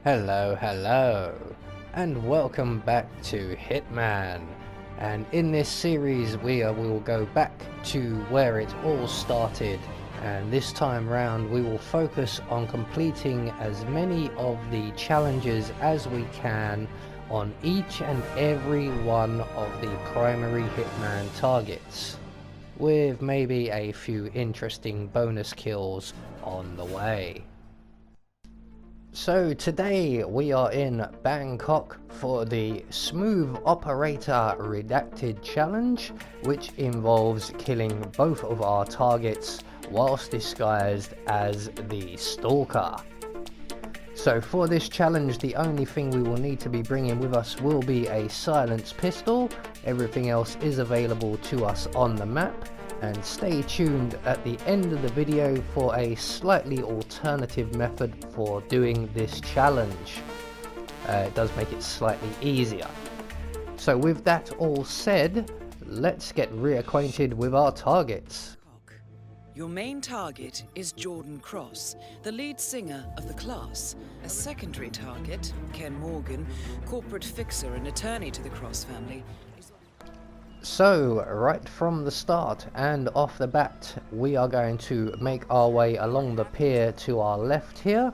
Hello, and welcome back to Hitman. And in this series we will go back to where it all started, and this time round we will focus on completing as many of the challenges as we can on each and every one of the primary Hitman targets, with maybe a few interesting bonus kills on the way. So today we are in Bangkok for the Smooth Operator Redacted Challenge, which involves killing both of our targets whilst disguised as the Stalker. So for this challenge, the only thing we will need to be bringing with us will be a silenced pistol. Everything else is available to us on the map. And stay tuned at the end of the video for a slightly alternative method for doing this challenge. It does make it slightly easier. So with that all said, let's get reacquainted with our targets. Your main target is Jordan Cross, the lead singer of the class. A secondary target, Ken Morgan, corporate fixer and attorney to the Cross family. So, right from the start and off the bat, we are going to make our way along the pier to our left here,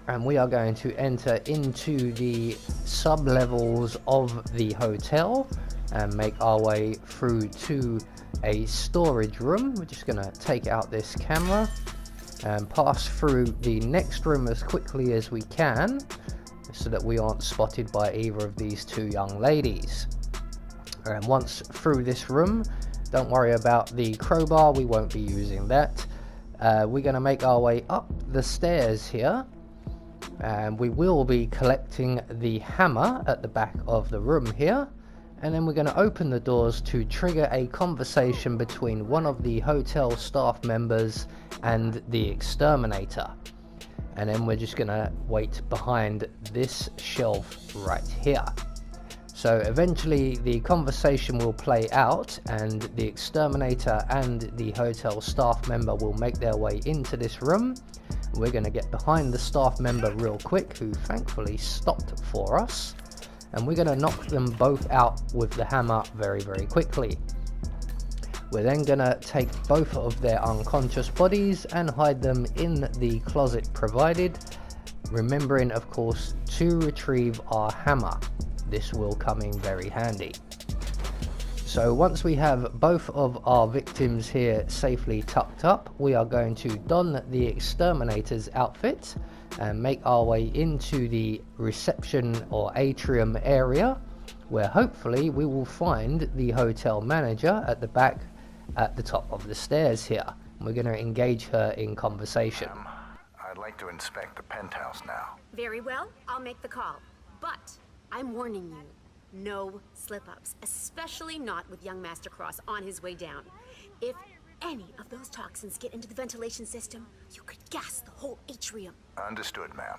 and we are going to enter into the sub-levels of the hotel and make our way through to a storage room. We're just going to take out this camera and pass through the next room as quickly as we can so that we aren't spotted by either of these two young ladies. And once through this room, don't worry about the crowbar, we won't be using that. We're going to make our way up the stairs here, and we will be collecting the hammer at the back of the room here, and then we're going to open the doors to trigger a conversation between one of the hotel staff members and the exterminator. And then we're just going to wait behind this shelf right here. So eventually the conversation will play out and the exterminator and the hotel staff member will make their way into this room. We're going to get behind the staff member real quick, who thankfully stopped for us, and we're going to knock them both out with the hammer very quickly. We're then going to take both of their unconscious bodies and hide them in the closet provided, remembering of course to retrieve our hammer. This will come in very handy. So once we have both of our victims here safely tucked up, we are going to don the exterminator's outfit and make our way into the reception or atrium area, where hopefully we will find the hotel manager at the back at the top of the stairs here. We're going to engage her in conversation. I'd like to inspect the penthouse now. Very well, I'll make the call. But I'm warning you, no slip-ups, especially not with young Master Cross on his way down. If any of those toxins get into the ventilation system, you could gas the whole atrium. Understood, ma'am.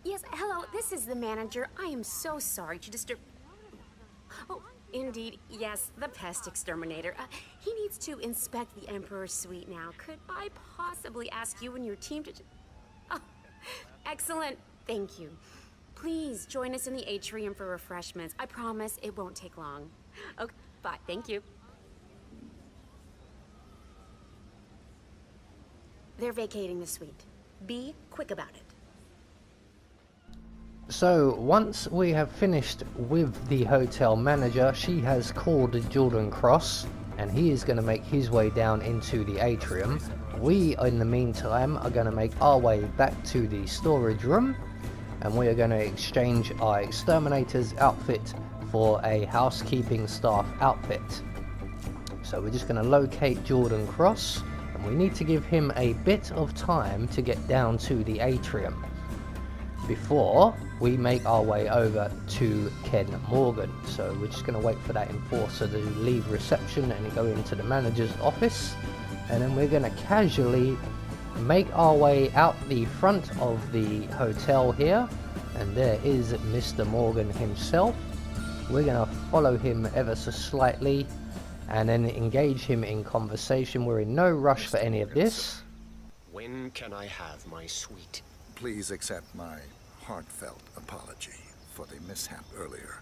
Yes, hello, this is the manager. I am so sorry to disturb... Oh, indeed, yes, the pest exterminator. He needs to inspect the Emperor's suite now. Could I possibly ask you and your team to... Oh, excellent, thank you. Please join us in the atrium for refreshments. I promise it won't take long. Okay, bye, thank you. They're vacating the suite. Be quick about it. So once we have finished with the hotel manager, she has called Jordan Cross and he is going to make his way down into the atrium. We in the meantime are going to make our way back to the storage room, and we are going to exchange our exterminator's outfit for a housekeeping staff outfit. So we're just going to locate Jordan Cross, and we need to give him a bit of time to get down to the atrium before we make our way over to Ken Morgan. So we're just going to wait for that enforcer to leave reception and go into the manager's office, and then we're going to casually make our way out the front of the hotel here, and there is Mr. Morgan himself. We're going to follow him ever so slightly and then engage him in conversation. We're in no rush for any of this. When can I have my suite? Please accept my heartfelt apology for the mishap earlier.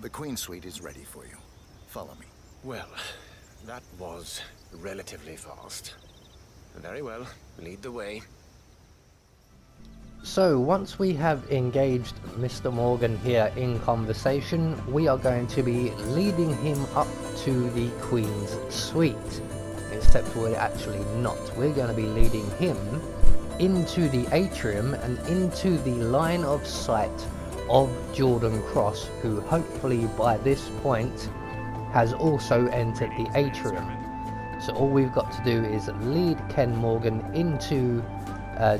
The Queen Suite is ready for you. Follow me. Well, that was relatively fast. Very well, lead the way. So once we have engaged Mr. Morgan here in conversation, we are going to be leading him up to the Queen's Suite. Except we're actually not. We're going to be leading him into the atrium and into the line of sight of Jordan Cross, who hopefully by this point has also entered the atrium. So all we've got to do is lead Ken Morgan into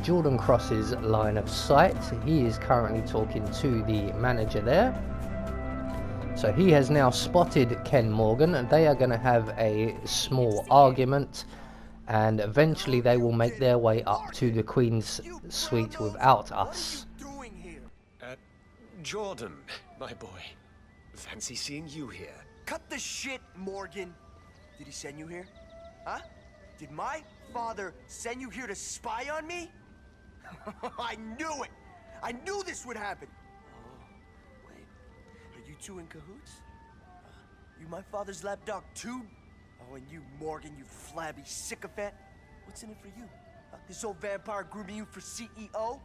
Jordan Cross's line of sight. He is currently talking to the manager there. So he has now spotted Ken Morgan, and they are going to have a small argument, and eventually they will make their way up to the Queen's Suite without us. Jordan, my boy. Fancy seeing you here. Cut the shit, Morgan. Did he send you here? Huh? Did my father send you here to spy on me? I knew it! I knew this would happen! Oh, wait. Are you two in cahoots? You my father's lapdog too? Oh, and you, Morgan, you flabby sycophant. What's in it for you? This old vampire grooming you for CEO?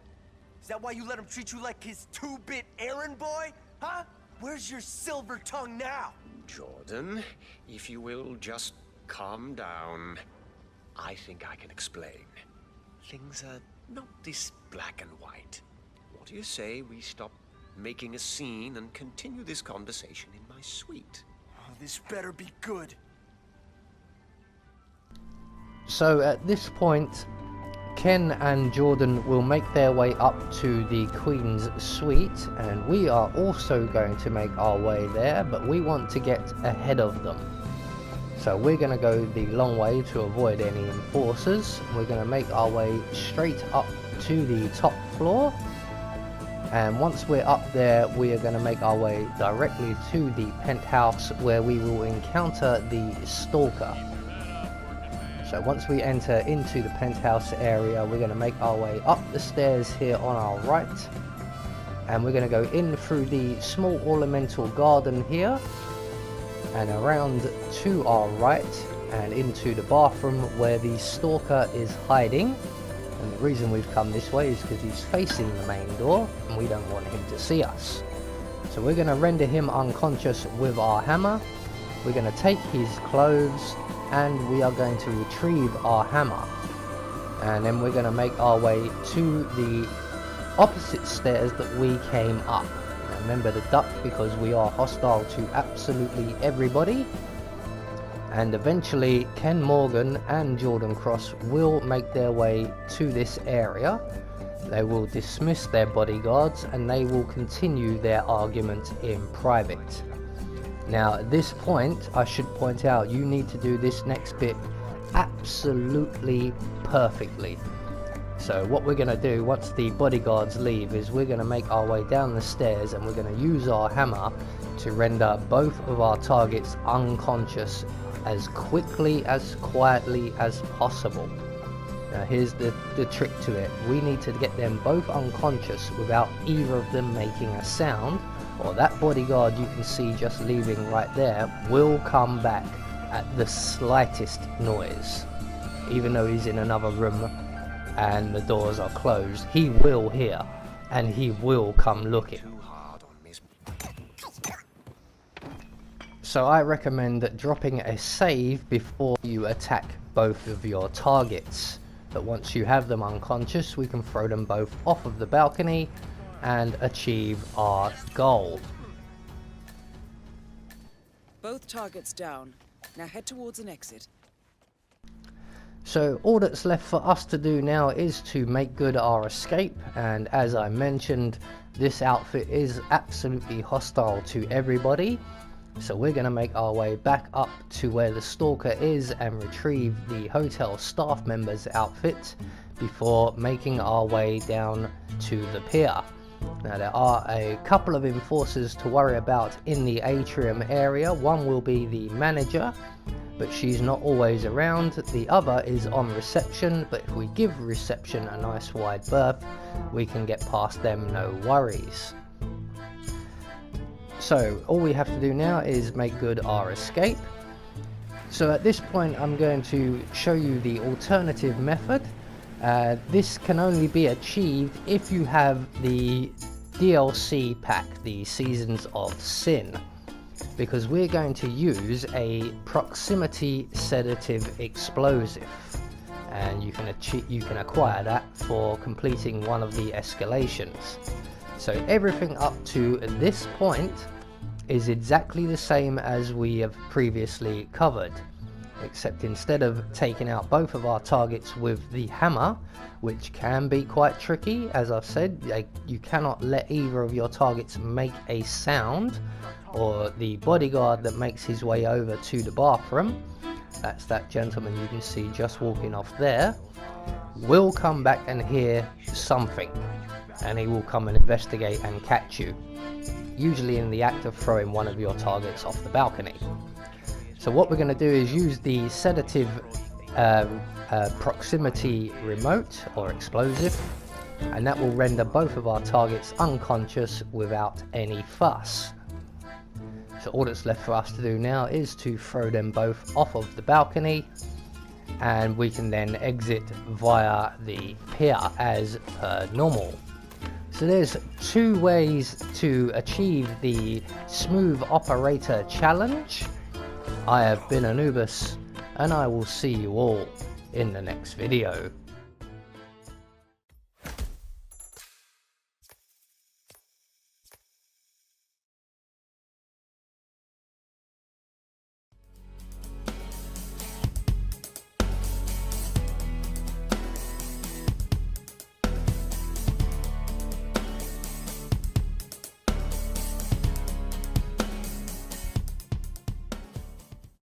Is that why you let him treat you like his two-bit errand boy? Huh? Where's your silver tongue now? Jordan, if you will just calm down. I think I can explain. Things are not this black and white. What do you say we stop making a scene and continue this conversation in my suite? Oh, this better be good. So at this point, Ken and Jordan will make their way up to the Queen's Suite, and we are also going to make our way there, but we want to get ahead of them. So we're going to go the long way to avoid any enforcers. We're going to make our way straight up to the top floor, and once we're up there we are going to make our way directly to the penthouse, where we will encounter the stalker. So once we enter into the penthouse area, we're going to make our way up the stairs here on our right, and we're going to go in through the small ornamental garden here and around to our right and into the bathroom where the stalker is hiding. And the reason we've come this way is because he's facing the main door and we don't want him to see us. So we're going to render him unconscious with our hammer. We're going to take his clothes and we are going to retrieve our hammer, and then we're going to make our way to the opposite stairs that we came up. Now remember to duck because we are hostile to absolutely everybody, and eventually Ken Morgan and Jordan Cross will make their way to this area. They will dismiss their bodyguards and they will continue their argument in private. Now at this point, I should point out, you need to do this next bit absolutely perfectly. So what we're going to do once the bodyguards leave is we're going to make our way down the stairs and we're going to use our hammer to render both of our targets unconscious as quickly, as quietly as possible. Now here's the trick to it. We need to get them both unconscious without either of them making a sound, or that bodyguard you can see just leaving right there will come back at the slightest noise. Even though he's in another room and the doors are closed, he will hear and he will come looking. So I recommend dropping a save before you attack both of your targets. But once you have them unconscious, we can throw them both off of the balcony and achieve our goal. Both targets down. Now head towards an exit. So all that's left for us to do now is to make good our escape, and as I mentioned, this outfit is absolutely hostile to everybody. So we're going to make our way back up to where the stalker is and retrieve the hotel staff member's outfit before making our way down to the pier. Now there are a couple of enforcers to worry about in the atrium area. One will be the manager, but she's not always around. The other is on reception, but if we give reception a nice wide berth, we can get past them no worries. So all we have to do now is make good our escape. So at this point I'm going to show you the alternative method. This can only be achieved if you have the DLC pack, the Seasons of Sin, because we're going to use a proximity sedative explosive, and you can acquire that for completing one of the escalations. So everything up to this point is exactly the same as we have previously covered, except instead of taking out both of our targets with the hammer, which can be quite tricky, as I've said, you cannot let either of your targets make a sound, or the bodyguard that makes his way over to the bathroom, that's that gentleman you can see just walking off there, will come back and hear something, and he will come and investigate and catch you, usually in the act of throwing one of your targets off the balcony. So what we're going to do is use the sedative proximity remote or explosive, and that will render both of our targets unconscious without any fuss. So all that's left for us to do now is to throw them both off of the balcony, and we can then exit via the pier as per normal. So there's two ways to achieve the Smooth Operator Challenge. I have been Anubis, and I will see you all in the next video.